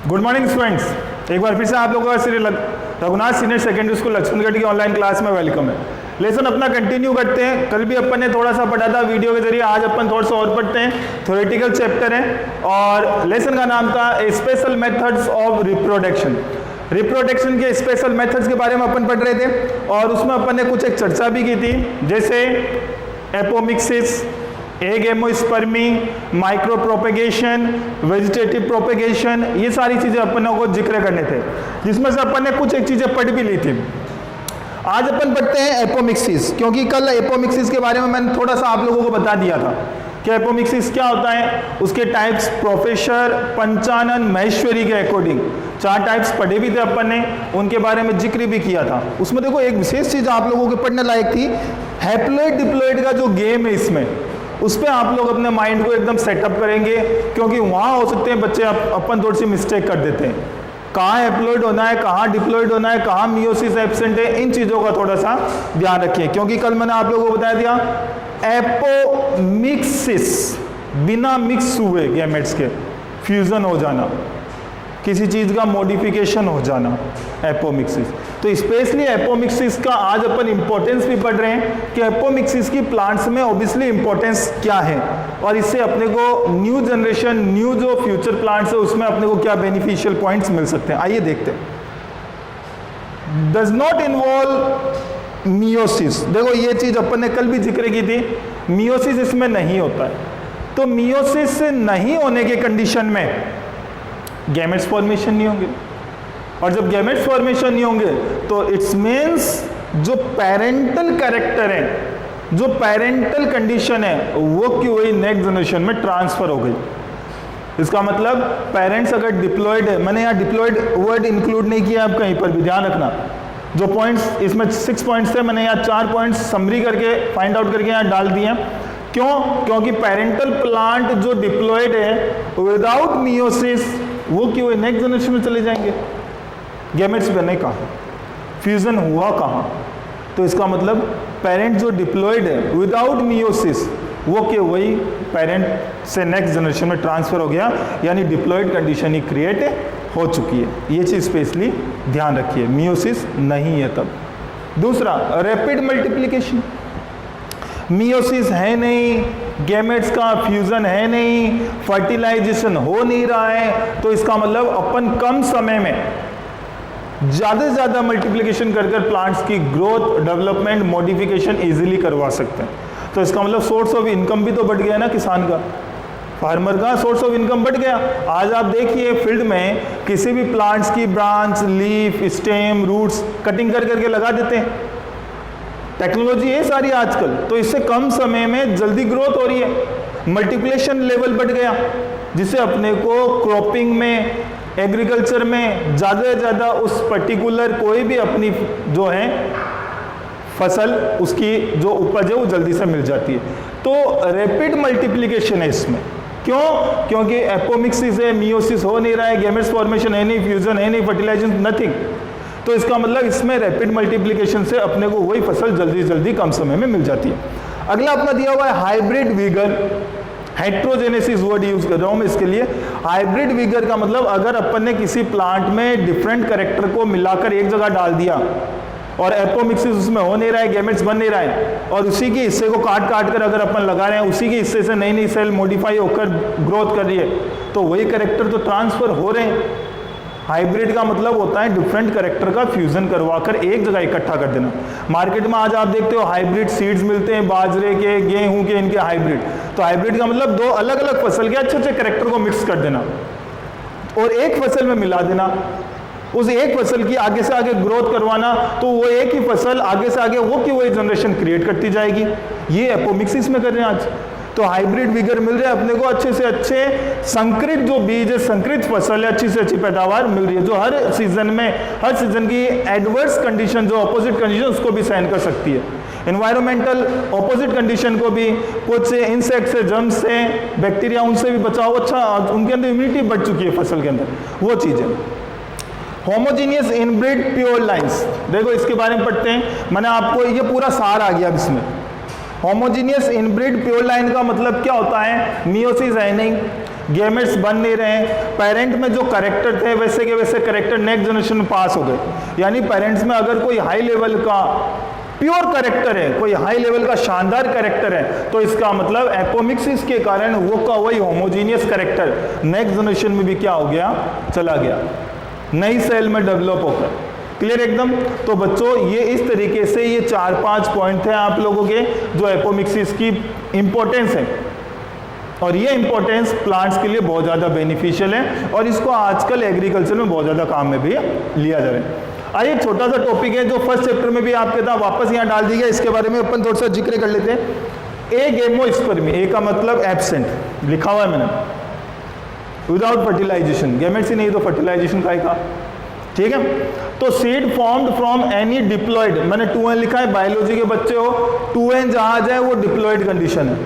Good morning students, एक बार फिर से आप लोगों का Shri Raghunath senior secondary school Laxmangarh की ऑनलाइन क्लास में वेलकम है। लेसन अपना कंटिन्यू करते हैं। कल भी अपन ने थोड़ा सा पढ़ा था वीडियो के जरिए, आज अपन थोड़ा सा और पढ़ते हैं। थ्योरेटिकल चैप्टर है और लेसन का नाम था special methods of reproduction. Reproduction के स्पेशल मेथड्स के बारे में अपन पढ़ रहे थे और उसमें अपन ने कुछ एक चर्चा भी की थी, जैसे apomixis, एगेमोस्पर्मी, micro propagation, vegetative propagation, ये सारी चीजें अपनों को जिक्र करने थे, जिसमें से अपन ने कुछ एक चीजें पढ़ भी ली थी। आज अपन पढ़ते हैं एपोमिक्सिस, क्योंकि कल एपोमिक्सिस के बारे में मैंने थोड़ा सा आप लोगों को बता दिया था कि एपोमिक्सिस क्या होता है, उसके टाइप्स प्रोफेसर पंचानन महेश्वरी के अकॉर्डिंग 4 टाइप्स पढ़े भी थे अपन ने, उनके बारे में जिक्र भी किया था। उसमें देखो एक विशेष चीज आप लोगों के पढ़ने लायक थी, हैप्लॉइड डिप्लॉइड का जो गेम है इसमें, उस पर आप लोग अपने माइंड को एकदम सेटअप करेंगे, क्योंकि वहां हो सकते हैं बच्चे अपन थोड़ी सी मिस्टेक कर देते हैं। कहाँ हैप्लॉइड होना है, कहाँ डिप्लॉइड होना है, कहाँ मियोसिस एब्सेंट है, इन चीजों का थोड़ा सा ध्यान रखिए, क्योंकि कल मैंने आप लोगों को बताया दिया एपोमिक्सिस, बिना मिक्स हुए गैमेट्स के फ्यूजन हो जाना, किसी चीज का मॉडिफिकेशन हो जाना, एपोमिक्सिस। तो स्पेशली एपोमिक्सिस का आज अपन इंपॉर्टेंस भी पढ़ रहे हैं कि एपोमिक्सिस की प्लांट्स में ऑब्वियसली इंपॉर्टेंस क्या है और इससे अपने को न्यू जनरेशन, न्यू जो फ्यूचर प्लांट्स है उसमें अपने को क्या बेनिफिशियल पॉइंट्स मिल सकते हैं। आइए देखते हैं। डज नॉट इन्वॉल्व मियोसिस, देखो ये चीज अपन ने कल भी जिक्र की थी, मियोसिस इसमें नहीं होता है। तो मियोसिस नहीं होने के कंडीशन में गैमेट्स फॉर्मेशन नहीं होंगे, और जब गैमेट्स फॉर्मेशन नहीं होंगे तो इट्स मीन्स जो पेरेंटल कैरेक्टर है, जो पेरेंटल कंडीशन है, वो की वही नेक्स्ट जनरेशन में ट्रांसफर हो गई। इसका मतलब पेरेंट्स अगर डिप्लॉयड है, मैंने यहाँ डिप्लॉयड वर्ड इंक्लूड नहीं किया, आप कहीं पर भी ध्यान रखना। जो पॉइंट्स इसमें 6 पॉइंट्स थे, मैंने यहाँ 4 पॉइंट्स समरी करके फाइंड आउट करके यहाँ डाल दिए। क्यों? क्योंकि पेरेंटल प्लांट जो डिप्लॉयड है विदाउट मियोसिस, वो कि वो नेक्स्ट जनरेशन में चले जाएंगे। गैमेट्स बने कहाँ, फ्यूजन हुआ कहाँ, तो इसका मतलब पेरेंट जो डिप्लॉयड है विदाउट मियोसिस, वो कि वही पेरेंट से नेक्स्ट जनरेशन में ट्रांसफर हो गया, यानी डिप्लॉयड कंडीशन ही क्रिएट हो चुकी है। ये चीज स्पेशली ध्यान रखिए, मियोसिस नहीं है तब। दूसरा, रैपिड मल्टीप्लिकेशन, मियोसिस है नहीं, गैमेट्स का फ्यूजन है नहीं, फर्टिलाइजेशन हो नहीं रहा है, तो इसका मतलब अपन कम समय में ज्यादा से ज्यादा मल्टीप्लिकेशन कर प्लांट्स की ग्रोथ, डेवलपमेंट, मॉडिफिकेशन इजीली करवा सकते हैं। तो इसका मतलब सोर्स ऑफ इनकम भी तो बढ़ गया ना किसान का, फार्मर का सोर्स ऑफ इनकम बढ़ गया। आज आप देखिए फील्ड में किसी भी प्लांट्स की branch, leaf, stem, roots cutting करके लगा देते हैं। टेक्नोलॉजी है सारी आजकल, तो इससे कम समय में जल्दी ग्रोथ हो रही है, मल्टीप्लिकेशन लेवल बढ़ गया, जिससे अपने को क्रॉपिंग में, एग्रीकल्चर में ज़्यादा से ज़्यादा उस पर्टिकुलर कोई भी अपनी जो है फसल, उसकी जो उपज है वो जल्दी से मिल जाती है। तो रैपिड मल्टीप्लिकेशन है इसमें। क्यों? क्योंकि एपोमिक्सिस है, मियोसिस हो नहीं रहा है, गैमेट्स फॉर्मेशन है नहीं, फ्यूजन है नहीं, फर्टिलाइजेशन नथिंग। तो इसका मतलब इसमें रैपिड मल्टीप्लिकेशन से अपने को वही फसल जल्दी जल्दी कम समय में मिल जाती है। अगला अपना दिया हुआ है हाइब्रिड विगर, हेट्रोजेनेसिस वर्ड यूज कर रहा हूं मैं इसके लिए। हाइब्रिड विगर का मतलब अगर अपन ने किसी प्लांट में डिफरेंट कैरेक्टर को मिलाकर एक जगह डाल दिया और एपोमिक्सिस उसमें हो नहीं रहा है, गैमेट्स बन नहीं रहा है, और उसी के हिस्से को काट कर अगर अपन लगा रहे हैं, उसी के हिस्से से नई नई सेल मॉडिफाई होकर ग्रोथ कर रही है, तो वही कैरेक्टर तो ट्रांसफर हो रहे हैं। हाइब्रिड का मतलब होता है डिफरेंट कैरेक्टर का फ्यूजन करवाकर एक जगह इकट्ठा कर देना। मार्केट में आज आप देखते हो हाइब्रिड सीड्स मिलते हैं, बाजरे के, गेहूं के, इनके हाइब्रिड। तो हाइब्रिड का मतलब 2 अलग अलग फसल के अच्छे अच्छे कैरेक्टर को मिक्स कर देना और एक फसल में मिला देना, उस एक फसल की आगे से आगे ग्रोथ करवाना, तो वो एक ही फसल आगे से आगे वो की वही जनरेशन क्रिएट करती जाएगी। ये एपोमिक्सिस में कर रहे हैं आज। तो हाइब्रिड विगर मिल रहा है अपने को, अच्छे से अच्छे संकरित जो बीज है, संकरित फसल है, अच्छी से अच्छी पैदावार मिल रही है, जो हर सीजन में, हर सीजन की एडवर्स कंडीशन, जो अपोजिट कंडीशन, उसको भी सहन कर सकती है। एनवायरमेंटल अपोजिट कंडीशन को भी, कुछ से इंसेक्ट से, जर्म से, बैक्टीरिया, उनसे भी बचाओ, अच्छा उनके अंदर इम्यूनिटी बढ़ चुकी है फसल के अंदर, वो चीज़ है। होमोजीनियस इनब्रिड प्योर लाइन्स, देखो इसके बारे में पढ़ते हैं। मैंने आपको ये पूरा सार आ गया अब इसमें। होमोजीनियस इनब्रिड प्योर लाइन का मतलब क्या होता है? मियोसिस है नहीं, गेमेट्स बन नहीं रहे हैं, पेरेंट में जो करेक्टर थे वैसे के वैसे करेक्टर नेक्स्ट जनरेशन में पास हो गए। यानी पेरेंट्स में अगर कोई हाई लेवल का प्योर करेक्टर है, कोई हाई लेवल का शानदार करेक्टर है, तो इसका मतलब एपोमिक्सिस के कारण वो का वही होमोजीनियस करेक्टर नेक्स्ट जनरेशन में भी क्या हो गया, चला गया, नई सेल में डेवलप होकर। क्लियर एकदम। तो बच्चों ये इस तरीके से ये 4-5 पॉइंट थे आप लोगों के जो एपोमिक्सिस की इंपॉर्टेंस है, और ये इंपॉर्टेंस प्लांट्स के लिए बहुत ज़्यादा बेनिफिशियल है और इसको आजकल एग्रीकल्चर में बहुत ज़्यादा काम में भी लिया जा रहा है। आइए छोटा सा टॉपिक है जो फर्स्ट चैप्टर में भी आपके था, वापस यहाँ डाल दी गया, इसके बारे में अपन थोड़ा सा जिक्र कर लेते हैं। एगेमोस्पर्मी, ए का मतलब एब्सेंट लिखा हुआ है मैंने, विदाउट फर्टिलाइजेशन, गैमेट्स ही नहीं तो फर्टिलाइजेशन का, ठीक है। तो seed formed from any diploid, मैंने 2n लिखा है, बायोलॉजी के बच्चे हो, 2n जहां जाए वो डिप्लॉयड कंडीशन है,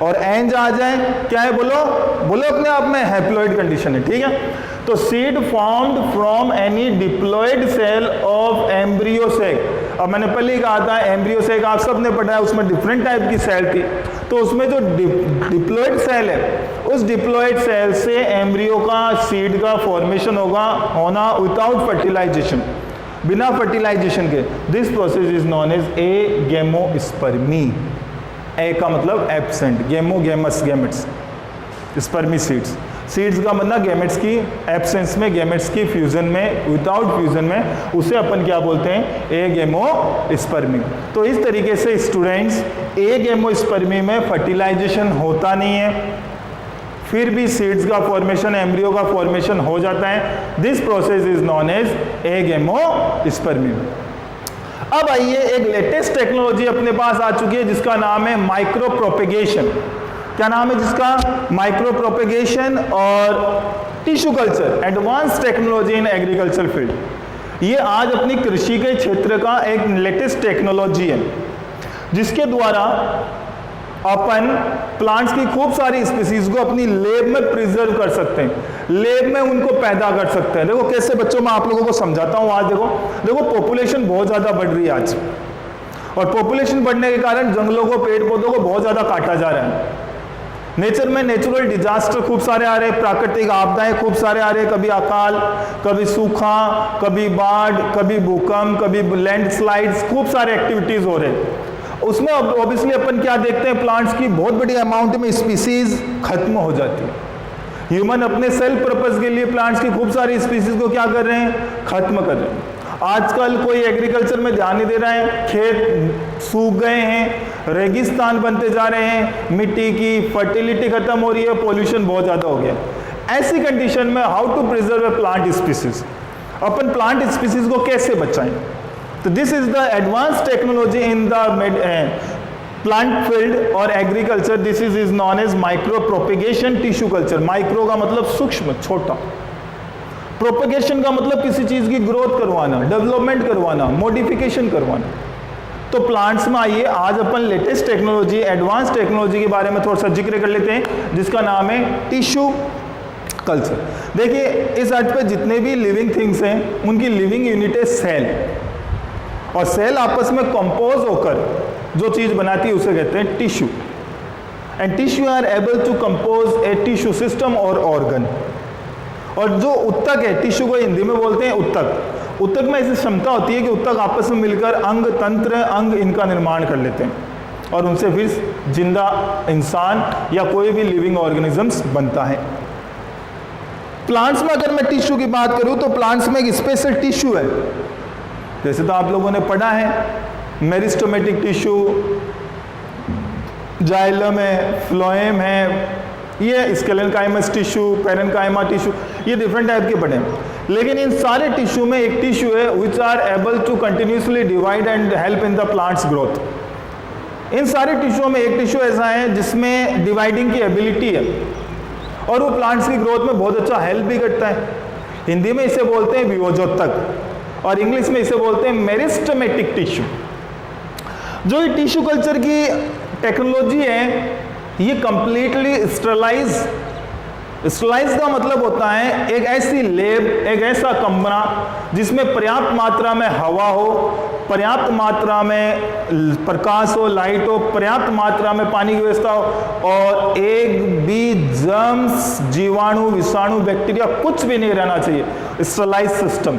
और n जहां जाए क्या है, बोलो बोलो अपने आप में, हैप्लॉयड कंडीशन है, ठीक है। तो seed formed from any diploid cell of embryo sac. अब मैंने पहले ही कहा था एम्ब्रियो सेक आप सबने पढ़ा है, उसमें डिफरेंट टाइप की सेल थी, तो उसमें जो डिप्लॉयड सेल है, उस डिप्लॉयड सेल से एम्ब्रियो का सीड का फॉर्मेशन होना विदाउट फर्टिलाइजेशन, बिना फर्टिलाइजेशन के। This process is known as agamospermy. A का मतलब absent, gamo gamos gametes, spermy seeds, seeds का मतलब गेमेट्स की एब्सेंस में, गेमेट्स की फ्यूजन में, विदाउट फ्यूजन में, उसे अपन क्या बोलते हैं, एगेमोस्पर्मी। तो इस तरीके से स्टूडेंट्स एगेमोस्पर्मी में फर्टिलाइजेशन होता नहीं है, फिर भी सीड्स का फॉर्मेशन, एम्ब्रियो का फॉर्मेशन हो जाता है। This process is known as agamospermy. अब आइए एक लेटेस्ट टेक्नोलॉजी अपने पास आ चुकी है जिसका नाम है माइक्रो प्रोपेगेशन। क्या नाम है जिसका, माइक्रो प्रोपेगेशन और tissue culture, advance technology in agriculture field. ये आज अपनी कृषि के क्षेत्र का एक लेटेस्ट टेक्नोलॉजी है जिसके द्वारा अपन प्लांट्स की खूब सारी स्पीसीज को अपनी लैब में प्रिजर्व कर सकते हैं, लैब में उनको पैदा कर सकते हैं। देखो कैसे बच्चों, मैं आप लोगों को समझाता हूँ। आज देखो पॉपुलेशन बहुत ज़्यादा बढ़ रही है आज, और पॉपुलेशन बढ़ने के कारण जंगलों को, पेड़ पौधों को बहुत ज़्यादा काटा जा रहा है। नेचर में नेचुरल डिजास्टर खूब सारे आ रहे हैं, प्राकृतिक आपदाएं खूब सारे आ रहे हैं, कभी अकाल, कभी सूखा, कभी बाढ़, कभी भूकंप, कभी लैंडस्लाइड्स, खूब सारे एक्टिविटीज़ हो रहे हैं। उसमें ऑब्वियसली अपन क्या देखते हैं, प्लांट्स की बहुत बड़ी अमाउंट में स्पीसीज खत्म हो जाती है। ह्यूमन अपने सेल्फ पर्पस के लिए प्लांट्स की खूब सारी स्पीसीज को क्या कर रहे हैं, खत्म कर रहे हैं। आजकल कोई एग्रीकल्चर में ध्यान नहीं दे रहा है, खेत सूख गए हैं, रेगिस्तान बनते जा रहे हैं, मिट्टी की फर्टिलिटी खत्म हो रही है, पॉल्यूशन बहुत ज़्यादा हो गया। ऐसी कंडीशन में how to preserve a plant species, अपन प्लांट स्पीसीज को कैसे बचाएं। तो this is the advance technology in the plant field और agriculture. This is known as micro propagation tissue culture. Micro का मतलब सूक्ष्म, छोटा, प्रोपेगेशन का मतलब किसी चीज की ग्रोथ करवाना, डेवलपमेंट करवाना, मॉडिफिकेशन करवाना। तो प्लांट्स में आइए आज अपन लेटेस्ट टेक्नोलॉजी, एडवांस टेक्नोलॉजी के बारे में थोड़ा सा जिक्र कर लेते हैं जिसका नाम है टिश्यू कल्चर। देखिए इस अर्थ पे जितने भी लिविंग थिंग्स हैं उनकी लिविंग यूनिट है सेल, और सेल आपस में कंपोज होकर जो चीज बनाती है उसे कहते हैं tissue. And tissue are able to compose a tissue system और ऑर्गन। और जो उत्तक है, टिश्यू को हिंदी में बोलते हैं उत्तक। उत्तक में ऐसी क्षमता होती है कि उत्तक आपस में मिलकर अंग तंत्र, अंग इनका निर्माण कर लेते हैं और उनसे फिर जिंदा इंसान या कोई भी लिविंग ऑर्गेनिजम्स बनता है। प्लांट्स में अगर मैं टिश्यू की बात करूं तो प्लांट्स में एक स्पेशल टिश्यू है, जैसे तो आप लोगों ने पढ़ा है मेरिस्टोमेटिक टिश्यू, जाइलम है, फ्लोएम है, ये स्केलेनकाइमस टिश्यू, पेरेनकाइमा टिश्यू, ये डिफरेंट टाइप के पढ़े हैं। लेकिन इन सारे टिश्यू में एक टिश्यू है which are able to continuously divide and help in the plants growth. इन सारे टिश्यू में एक टिश्यू ऐसा है जिसमें डिवाइडिंग की एबिलिटी है और वो प्लांट्स की ग्रोथ में बहुत अच्छा हेल्प भी करता है। हिंदी में इसे बोलते हैं विभोजोत्तक और इंग्लिश में इसे बोलते हैं मेरिस्टोमेटिक टिश्यू। जो ये टिश्यू कल्चर की टेक्नोलॉजी है ये कंप्लीटली स्टरलाइज स्टरलाइज का मतलब होता है एक ऐसी लेब, एक ऐसा कमरा जिसमें पर्याप्त मात्रा में हवा हो, पर्याप्त मात्रा में प्रकाश हो, लाइट हो, पर्याप्त मात्रा में पानी की व्यवस्था हो और एक भी जर्म्स, जीवाणु, विषाणु, बैक्टीरिया कुछ भी नहीं रहना चाहिए। Sterilize system.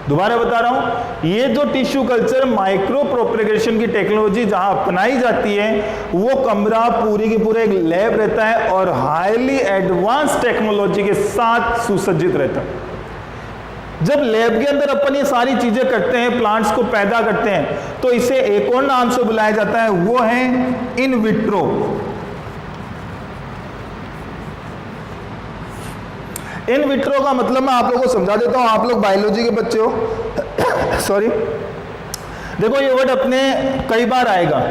दोबारा बता रहा हूं, ये जो टिश्यू कल्चर माइक्रो प्रोपेगेशन की टेक्नोलॉजी जहां अपनाई जाती है, वो कमरा पूरी की पूरे एक लैब रहता है और हाईली एडवांस टेक्नोलॉजी के साथ सुसज्जित रहता है। जब लैब के अंदर अपन ये सारी चीजें करते हैं, प्लांट्स को पैदा करते हैं, तो इसे एक और नाम से बुलाया जाता है, वो है इन विट्रो। इन विट्रो का मतलब मैं आप लोगों को समझा देता हूं, आप लोग बायोलॉजी के बच्चे हो सॉरी। देखो ये वर्ड अपने कई बार आएगा।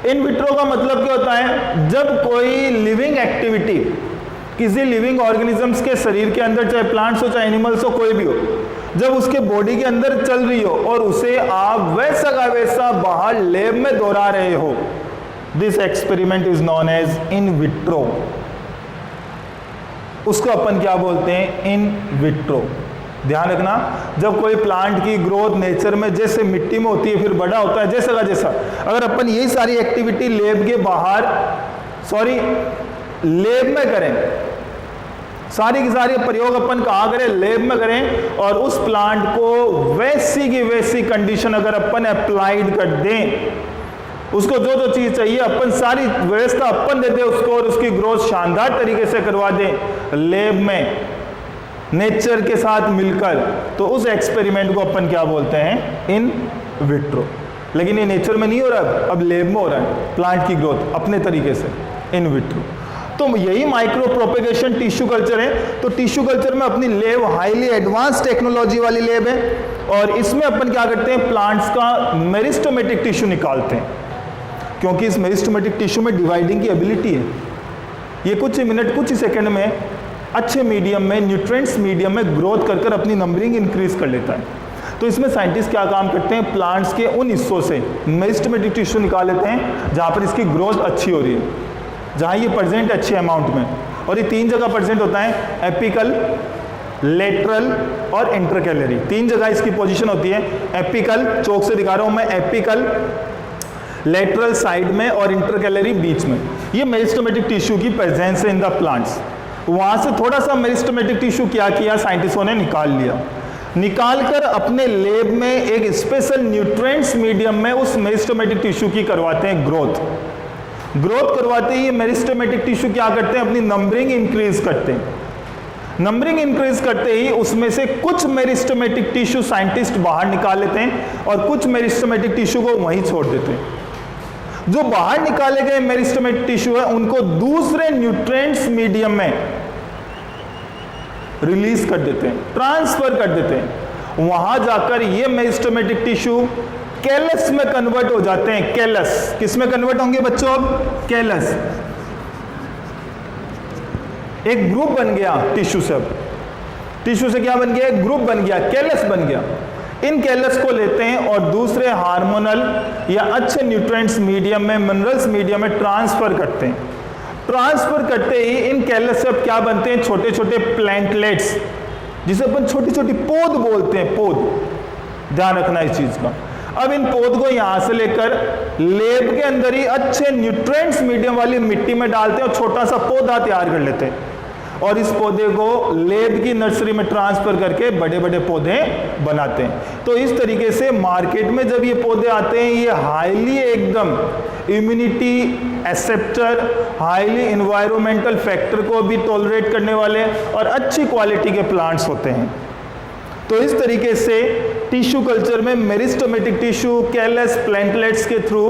इन विट्रो का मतलब क्या होता है, जब कोई लिविंग एक्टिविटी किसी लिविंग ऑर्गेनिजम्स के शरीर के अंदर, चाहे प्लांट्स हो चाहे एनिमल्स हो, कोई भी हो, जब उसके बॉडी के अंदर चल रही हो और उसे आप वैसा का वैसा बाहर लैब में दोहरा रहे हो, this experiment is known as in vitro. उसको अपन क्या बोलते हैं, इन विट्रो। ध्यान रखना, जब कोई प्लांट की ग्रोथ नेचर में जैसे मिट्टी में होती है, फिर बड़ा होता है जैसा का जैसा, अगर अपन यही सारी एक्टिविटी लैब के बाहर लैब में करें, सारी की सारी प्रयोग अपन कहाँ करें, लैब में करें, और उस प्लांट को वैसी की वैसी कंडीशन अगर अपन अप्लाइड कर दें, उसको जो जो चीज चाहिए अपन सारी व्यवस्था अपन दे दें उसको, और उसकी ग्रोथ शानदार तरीके से करवा दें लैब में नेचर के साथ मिलकर, तो उस एक्सपेरिमेंट को अपन क्या बोलते हैं, इन विट्रो। लेकिन ये नेचर में नहीं हो रहा, अब लैब में हो रहा है प्लांट की ग्रोथ अपने तरीके से, इन विट्रो। तो यही माइक्रो प्रोपेगेशन टिश्यू कल्चर है। तो टिश्यू कल्चर में अपनी लैब हाईली एडवांस टेक्नोलॉजी वाली लैब है, और इसमें अपन क्या करते हैं, प्लांट्स का मेरिस्टोमेटिक टिश्यू निकालते हैं, क्योंकि इस मेरिस्टोमेटिक टिश्यू में डिवाइडिंग की एबिलिटी है। ये कुछ ही मिनट, कुछ ही सेकंड में अच्छे मीडियम में, न्यूट्रिएंट्स मीडियम में ग्रोथ कर अपनी नंबरिंग इंक्रीज कर लेता है। तो इसमें साइंटिस्ट क्या काम करते हैं, प्लांट्स के उन हिस्सों से मेरिस्टोमेटिक टिश्यू निकाल लेते हैं जहाँ पर इसकी ग्रोथ अच्छी हो रही है, जहाँ ये प्रेजेंट अच्छे अमाउंट में, और ये 3 जगह प्रेजेंट होता है, एपिकल, लेटरल और इंटरकैलरी। 3 जगह इसकी पोजीशन होती है। एपिकल, चौक से दिखा रहा हूँ मैं, एपिकल, लेटरल साइड में और इंटरकैलरी बीच में। ये मेरिस्टोमेटिक टिश्यू की प्रेजेंस है इन द प्लांट्स। वहाँ से थोड़ा सा मेरिस्टोमेटिक टिश्यू क्या किया, साइंटिस्टों ने निकाल लिया, निकालकर अपने लैब में एक स्पेशल न्यूट्रिएंट्स मीडियम में उस मेरिस्टोमेटिक टिश्यू की करवाते हैं ग्रोथ। ग्रोथ करवाते ही मेरिस्टोमेटिक टिश्यू क्या करते हैं, अपनी नंबरिंग इंक्रीज करते हैं। नंबरिंग इंक्रीज करते ही उसमें से कुछ मेरिस्टोमेटिक टिश्यू साइंटिस्ट बाहर निकाल लेते हैं और कुछ मेरिस्टोमेटिक टिश्यू को वहीं छोड़ देते हैं। जो बाहर निकाले गए मेरिस्टोमेटिक टिश्यू है उनको दूसरे न्यूट्रिएंट्स मीडियम में रिलीज कर देते हैं, ट्रांसफर कर देते हैं। वहां जाकर ये मेरिस्टोमेटिक टिश्यू कैलस में कन्वर्ट हो जाते हैं। कैलस किस में कन्वर्ट होंगे बच्चों, अब कैलस, एक ग्रुप बन गया टिश्यू से। अब टिश्यू से क्या बन गया, एक ग्रुप बन गया, कैलस बन गया। इन कैलस को लेते हैं और दूसरे हार्मोनल या अच्छे न्यूट्रिएंट्स मीडियम में, मिनरल्स मीडियम में ट्रांसफर करते हैं। ट्रांसफर करते ही इन कैलस से अब क्या बनते हैं, छोटे छोटे प्लैंटलेट्स, जिसे अपन छोटी छोटी पौध बोलते हैं, पौध। ध्यान रखना इस चीज का। अब इन पौध को यहां से लेकर लैब के अंदर ही अच्छे न्यूट्रिएंट्स मीडियम वाली मिट्टी में डालते हैं और छोटा सा पौधा तैयार कर लेते हैं, और इस पौधे को लैब की नर्सरी में ट्रांसफर करके बड़े बड़े पौधे बनाते हैं। तो इस तरीके से मार्केट में जब ये पौधे आते हैं, ये हाईली एकदम immunity acceptor, highly environmental factor को भी टॉलरेट करने वाले और अच्छी क्वालिटी के प्लांट्स होते हैं। तो इस तरीके से टिश्यू कल्चर में मेरिस्टोमेटिक टिश्यू, कैलस, प्लैंटलेट्स के थ्रू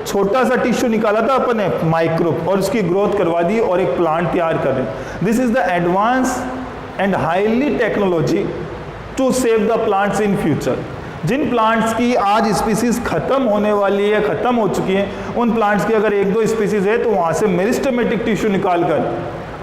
छोटा सा टिश्यू निकाला था अपन ने, माइक्रो, और उसकी ग्रोथ करवा दी और एक प्लांट तैयार कर रहे। This is the advance and highly technology to save the plants in future. जिन प्लांट्स की आज स्पीसीज खत्म होने वाली है, खत्म हो चुकी है, उन प्लांट्स की अगर 1-2 स्पीसीज है तो वहां से मेरिस्टोमेटिक टिश्यू निकालकर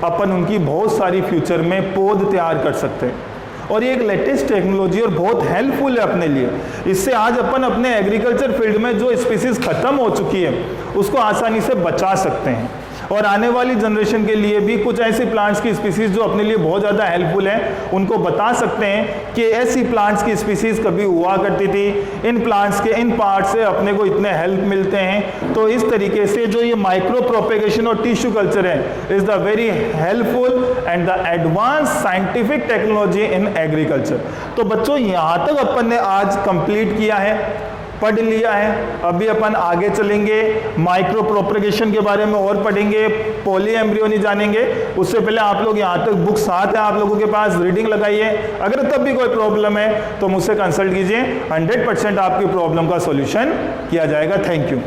अपन उनकी बहुत सारी फ्यूचर में पौध तैयार कर सकते हैं। और ये एक लेटेस्ट टेक्नोलॉजी और बहुत हेल्पफुल है अपने लिए। इससे आज अपन अपने एग्रीकल्चर फील्ड में जो स्पीसीज खत्म हो चुकी है उसको आसानी से बचा सकते हैं। और आने वाली जनरेशन के लिए भी कुछ ऐसे प्लांट्स की स्पीसीज जो अपने लिए बहुत ज़्यादा हेल्पफुल है उनको बता सकते हैं कि ऐसी प्लांट्स की स्पीसीज कभी हुआ करती थी, इन प्लांट्स के इन पार्ट से अपने को इतने हेल्प मिलते हैं। तो इस तरीके से जो ये माइक्रो प्रोपेगेशन और टिश्यू कल्चर है is the very helpful and the advance scientific technology in agriculture. तो बच्चों यहाँ तक अपन ने आज कंप्लीट किया है, पढ़ लिया है। अभी अपन आगे चलेंगे, माइक्रो प्रोपेगेशन के बारे में और पढ़ेंगे, पॉली एम्ब्रियोनी जानेंगे। उससे पहले आप लोग यहाँ तक बुक साथ है आप लोगों के पास, रीडिंग लगाइए। अगर तब भी कोई प्रॉब्लम है तो मुझसे कंसल्ट कीजिए, 100% आपकी प्रॉब्लम का सॉल्यूशन किया जाएगा। Thank you.